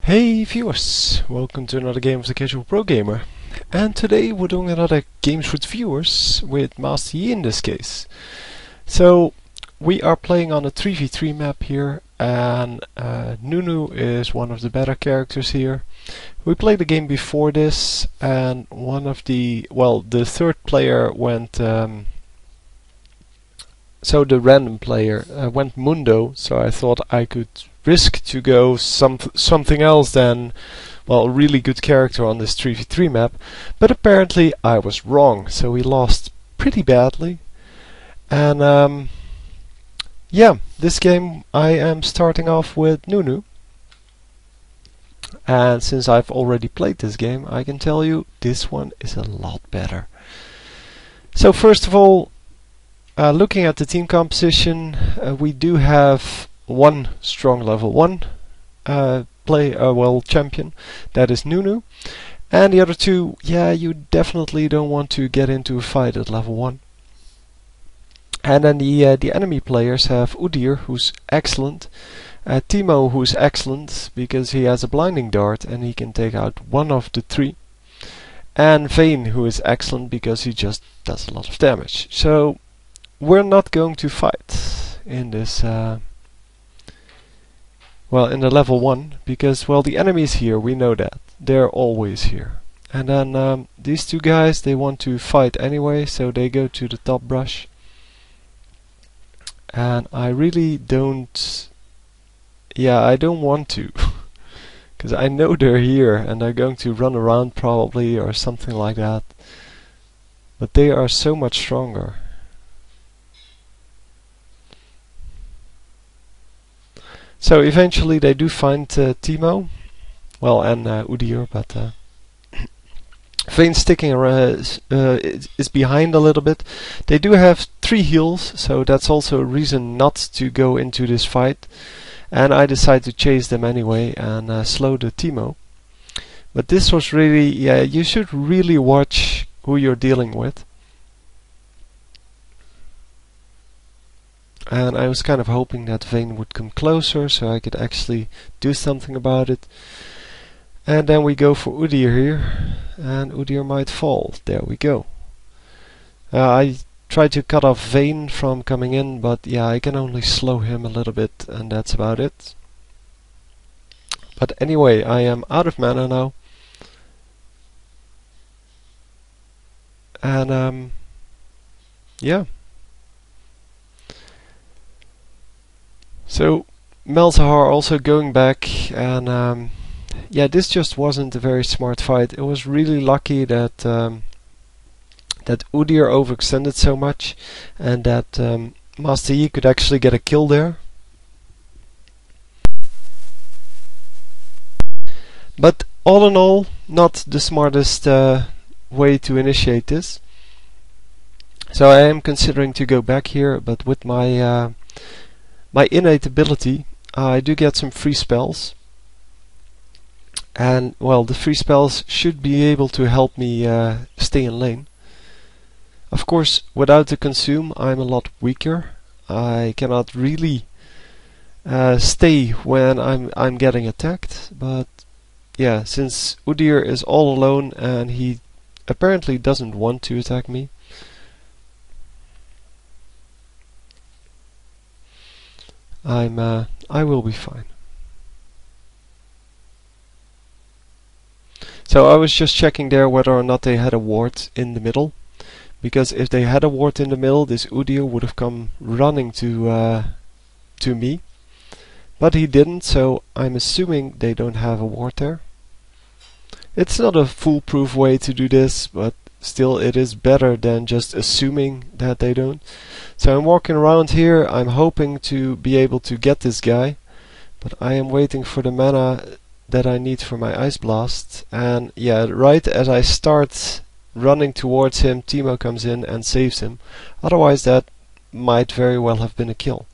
Hey viewers, welcome to another game of the Casual Pro Gamer. And today we're doing another Games with Viewers, with Master Yi in this case. So we are playing on a 3v3 map here, and Nunu is one of the better characters here. We played the game before this, and the third player went, so the random player went Mundo, so I thought I could risk to go something else than, well, a really good character on this 3v3 map, but apparently I was wrong, so we lost pretty badly. And yeah, this game I am starting off with Nunu, and since I've already played this game, I can tell you this one is a lot better. So first of all, looking at the team composition, we do have one strong level 1 champion, that is Nunu, and the other two, yeah, you definitely don't want to get into a fight at level 1. And then the enemy players have Udyr, who's excellent, Teemo, who's excellent because he has a blinding dart and he can take out one of the three, and Vayne, who is excellent because he just does a lot of damage. So we're not going to fight in this in the level 1, because, well, the enemy's here, we know that. They're always here. And then these two guys, they want to fight anyway, so they go to the top brush. And I really don't... yeah, I don't want to. Because I know they're here, and they're going to run around probably, or something like that. But they are so much stronger. So eventually they do find Teemo, well, and Udyr, but Vayne sticking around is behind a little bit. They do have 3 heals, so that's also a reason not to go into this fight. And I decide to chase them anyway and slow the Teemo. But this was really, yeah, you should really watch who you're dealing with. And I was kind of hoping that Vayne would come closer so I could actually do something about it. And then we go for Udyr here, and Udyr might fall. There we go. I tried to cut off Vayne from coming in, but yeah, I can only slow him a little bit, and that's about it. But anyway, I am out of mana now. And yeah. So Malzahar also going back, and yeah, this just wasn't a very smart fight. It was really lucky that that Udyr overextended so much, and that Master Yi could actually get a kill there. But all in all, not the smartest way to initiate this. So I am considering to go back here, but with my my innate ability, I do get some free spells, and, well, the free spells should be able to help me stay in lane. Of course, without the consume, I'm a lot weaker. I cannot really stay when I'm getting attacked, but yeah, since Udyr is all alone and he apparently doesn't want to attack me, I will be fine. So I was just checking there whether or not they had a ward in the middle, because if they had a ward in the middle, this Udyr would have come running to me, but he didn't, so I'm assuming they don't have a ward there. It's not a foolproof way to do this, but still it is better than just assuming that they don't. So I'm walking around here, I'm hoping to be able to get this guy, but I am waiting for the mana that I need for my Ice Blast, and yeah, right as I start running towards him, Teemo comes in and saves him. Otherwise that might very well have been a kill.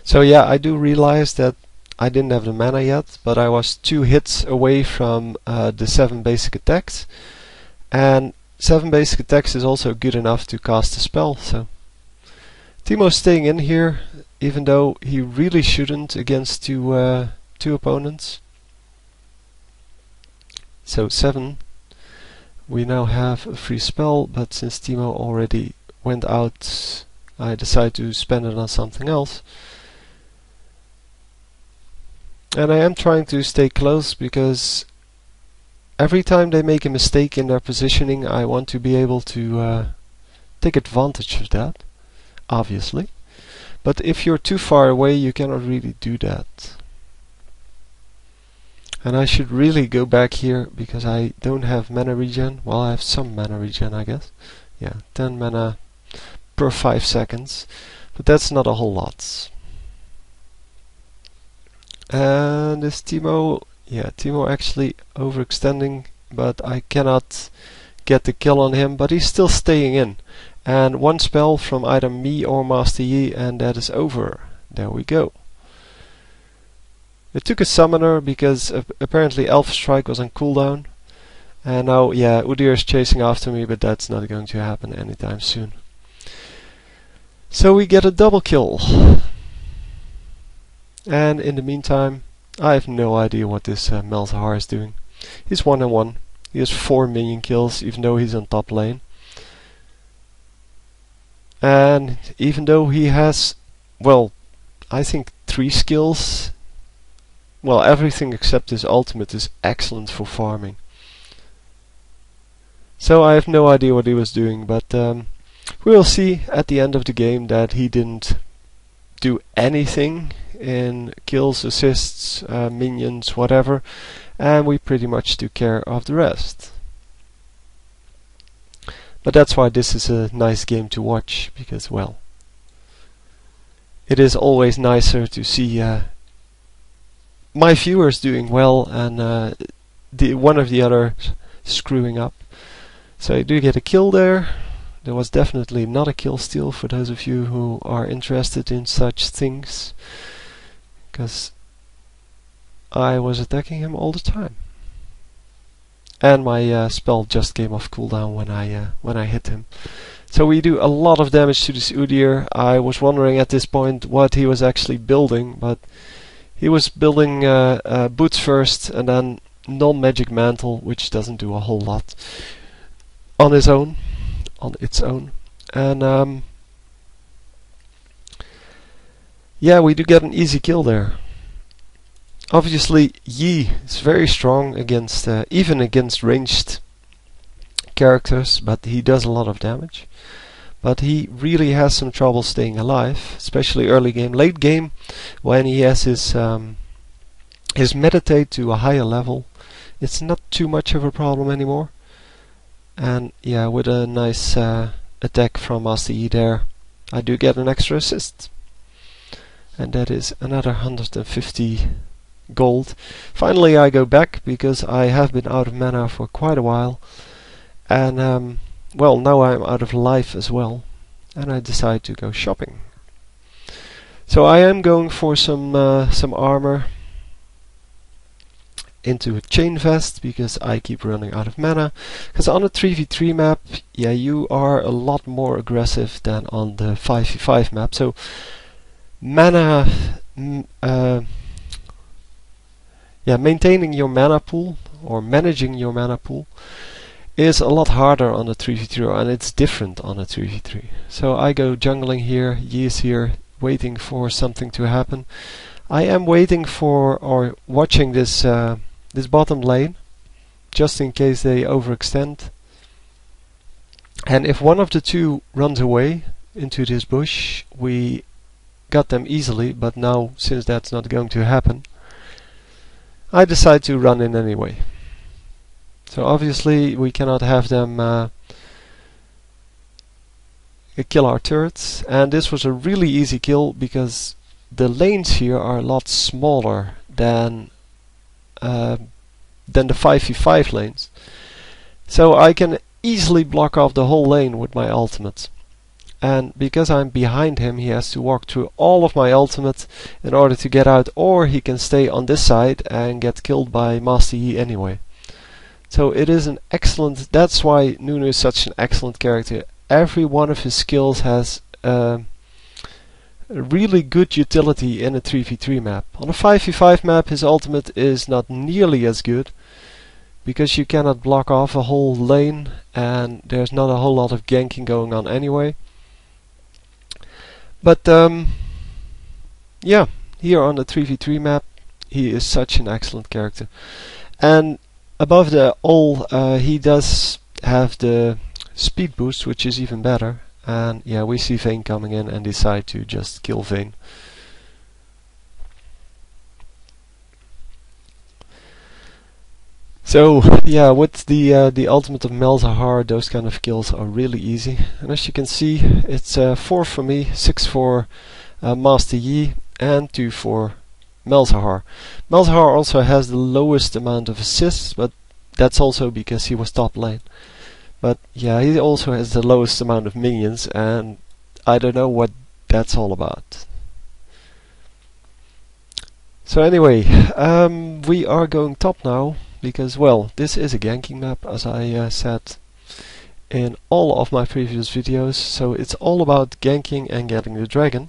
So yeah, I do realize that I didn't have the mana yet, but I was 2 hits away from the 7 basic attacks, and 7 basic attacks is also good enough to cast a spell. So Teemo's staying in here. even though he really shouldn't against two opponents. So 7. We now have a free spell, but since Timo already went out, I decide to spend it on something else. And I am trying to stay close, because every time they make a mistake in their positioning, I want to be able to take advantage of that, obviously. But if you're too far away, you cannot really do that. And I should really go back here, because I don't have mana regen. Well, I have some mana regen, I guess. Yeah, 10 mana per 5 seconds. But that's not a whole lot. And this Timo, yeah, Timo actually overextending, but I cannot get the kill on him, but he's still staying in. And one spell from either me or Master Yi, and that is over. There we go. It took a summoner because apparently Elf Strike was on cooldown. And now, yeah, Udyr is chasing after me, but that's not going to happen anytime soon. So we get a double kill. And in the meantime, I have no idea what this Malzahar is doing. He's 1-1. He has 4 minion kills, even though he's on top lane. And even though he has, well, I think 3 skills. Well, everything except his ultimate is excellent for farming. So I have no idea what he was doing, but we will see at the end of the game that he didn't do anything in kills, assists, minions, whatever, and we pretty much took care of the rest. But that's why this is a nice game to watch, because, well, it is always nicer to see my viewers doing well and one or the other screwing up. So I do get a kill there. There was definitely not a kill steal for those of you who are interested in such things, because I was attacking him all the time. And my spell just came off cooldown when I hit him. So we do a lot of damage to this Udyr. I was wondering at this point what he was actually building, but he was building boots first, and then non-magic mantle, which doesn't do a whole lot on its own. And yeah, we do get an easy kill there. Obviously, Yi is very strong against even against ranged characters, but he does a lot of damage. But he really has some trouble staying alive, especially early game. Late game, when he has his meditate to a higher level, it's not too much of a problem anymore. And yeah, with a nice attack from Master Yi there, I do get an extra assist. And that is another 150 gold. Finally I go back, because I have been out of mana for quite a while. And well, now I'm out of life as well, and I decide to go shopping. So I am going for some armor into a chain vest, because I keep running out of mana. Because on a 3v3 map, yeah, you are a lot more aggressive than on the 5v5 map. So mana, yeah, maintaining your mana pool or managing your mana pool is a lot harder on a 3v3, and it's different on a 3v3. So I go jungling here, Yi is here, waiting for something to happen. I am waiting for, or watching this this bottom lane, just in case they overextend. And if one of the two runs away into this bush, we got them easily, but now, since that's not going to happen, I decide to run in anyway. So obviously we cannot have them kill our turrets, and this was a really easy kill, because the lanes here are a lot smaller than the 5v5 lanes. So I can easily block off the whole lane with my ultimate. And because I'm behind him, he has to walk through all of my ultimate in order to get out, or he can stay on this side and get killed by Master Yi anyway. So it is an excellent, that's why Nunu is such an excellent character. Every one of his skills has a really good utility in a 3v3 map. On a 5v5 map his ultimate is not nearly as good, because you cannot block off a whole lane and there's not a whole lot of ganking going on anyway. But yeah, here on the 3v3 map he is such an excellent character. And above all, he does have the speed boost, which is even better. And yeah, we see Vayne coming in and decide to just kill Vayne. So yeah, with the ultimate of Malzahar, those kind of kills are really easy. And as you can see, it's 4 for me, 6 for Master Yi, and 2 for Malzahar. Malzahar also has the lowest amount of assists, but that's also because he was top lane. But yeah, he also has the lowest amount of minions, and I don't know what that's all about. So anyway, we are going top now, because well, this is a ganking map, as I said in all of my previous videos, so it's all about ganking and getting the dragon.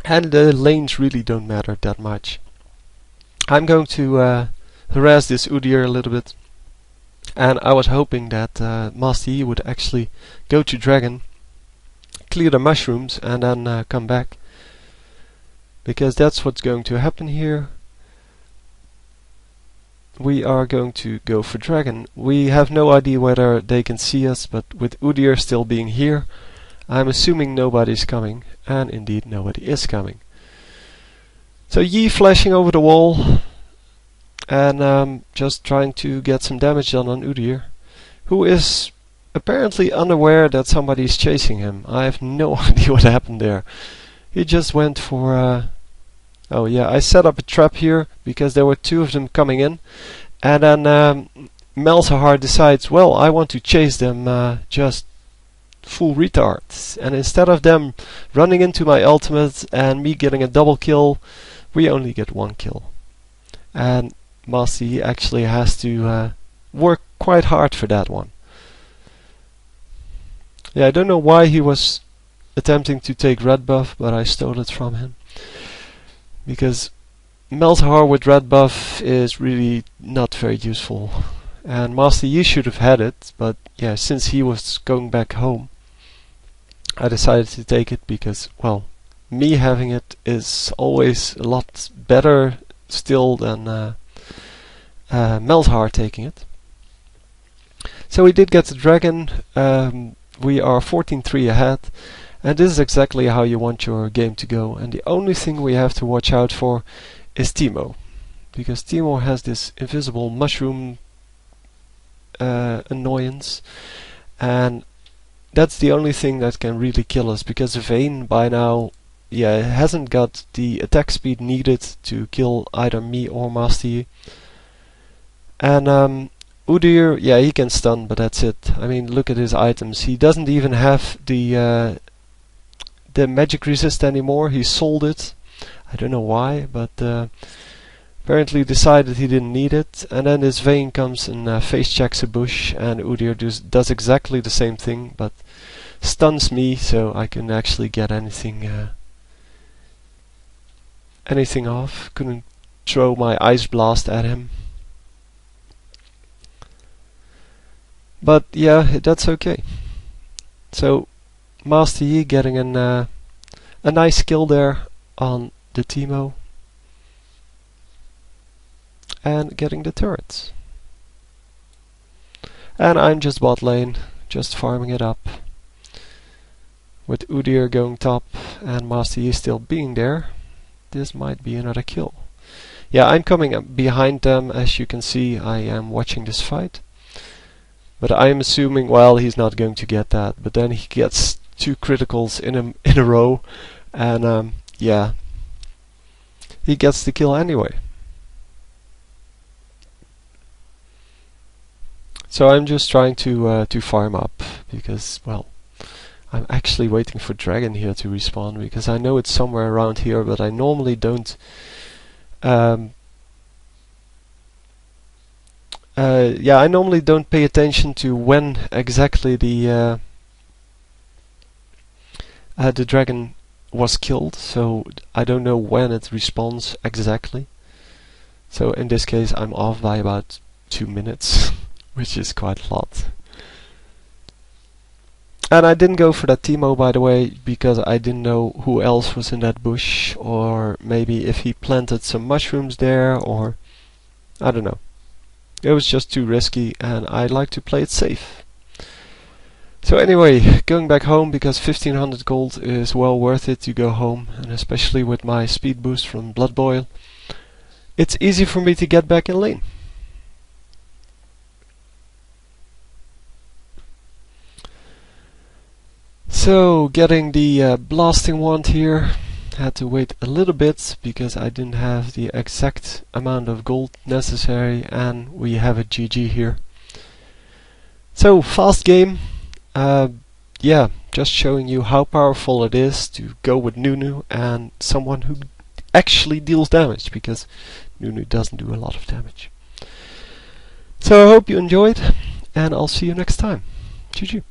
And the lanes really don't matter that much. I'm going to harass this Udyr a little bit, and I was hoping that Master Yi would actually go to dragon, clear the mushrooms, and then come back, because that's what's going to happen here. We are going to go for dragon. We have no idea whether they can see us, but with Udyr still being here, I'm assuming nobody's coming, and indeed nobody is coming. So Yi flashing over the wall and just trying to get some damage done on Udyr, who is apparently unaware that somebody's chasing him. I have no idea what happened there. He just went for... oh yeah, I set up a trap here because there were 2 of them coming in, and then Malzahar decides, well, I want to chase them just full retards, and instead of them running into my ultimate and me getting a double kill, we only get 1 kill. And Master Yi actually has to work quite hard for that one. Yeah, I don't know why he was attempting to take red buff, but I stole it from him, because Malzahar with red buff is really not very useful, and Master Yi should have had it, but yeah, since he was going back home, I decided to take it because, well, me having it is always a lot better still than Malzahar taking it. So we did get the dragon. We are 14-3 ahead, and this is exactly how you want your game to go. And the only thing we have to watch out for is Teemo, because Teemo has this invisible mushroom annoyance, and that's the only thing that can really kill us, because Vayne by now, yeah, hasn't got the attack speed needed to kill either me or Master Yi. And Udyr, yeah, he can stun, but that's it. I mean, look at his items. He doesn't even have the magic resist anymore. He sold it. I don't know why, but apparently decided he didn't need it. And then this Vayne comes and face checks a bush, and Udyr does exactly the same thing, but stuns me, so I couldn't actually get anything off. Couldn't throw my ice blast at him. But yeah, that's okay. So Master Yi getting a nice kill there on the Teemo, and getting the turrets. And I'm just bot lane, just farming it up, with Udyr going top and Master Yi still being there. This might be another kill. Yeah, I'm coming up behind them. As you can see, I am watching this fight. But I'm assuming, well, he's not going to get that. But then he gets 2 criticals in a row, and yeah, he gets the kill anyway. So I'm just trying to farm up, because, well, I'm actually waiting for Dragon here to respawn, because I know it's somewhere around here, but I normally don't yeah, I normally don't pay attention to when exactly the dragon was killed, so I don't know when it respawns exactly. So in this case I'm off by about 2 minutes, which is quite a lot. And I didn't go for that Teemo, by the way, because I didn't know who else was in that bush, or maybe if he planted some mushrooms there, or I don't know. It was just too risky, and I like to play it safe. So anyway, going back home, because 1500 gold is well worth it to go home, and especially with my speed boost from Blood Boil, it's easy for me to get back in lane. So, getting the blasting wand here, had to wait a little bit because I didn't have the exact amount of gold necessary, and we have a GG here. So, fast game. Yeah, just showing you how powerful it is to go with Nunu and someone who actually deals damage, because Nunu doesn't do a lot of damage. So I hope you enjoyed, and I'll see you next time. GG.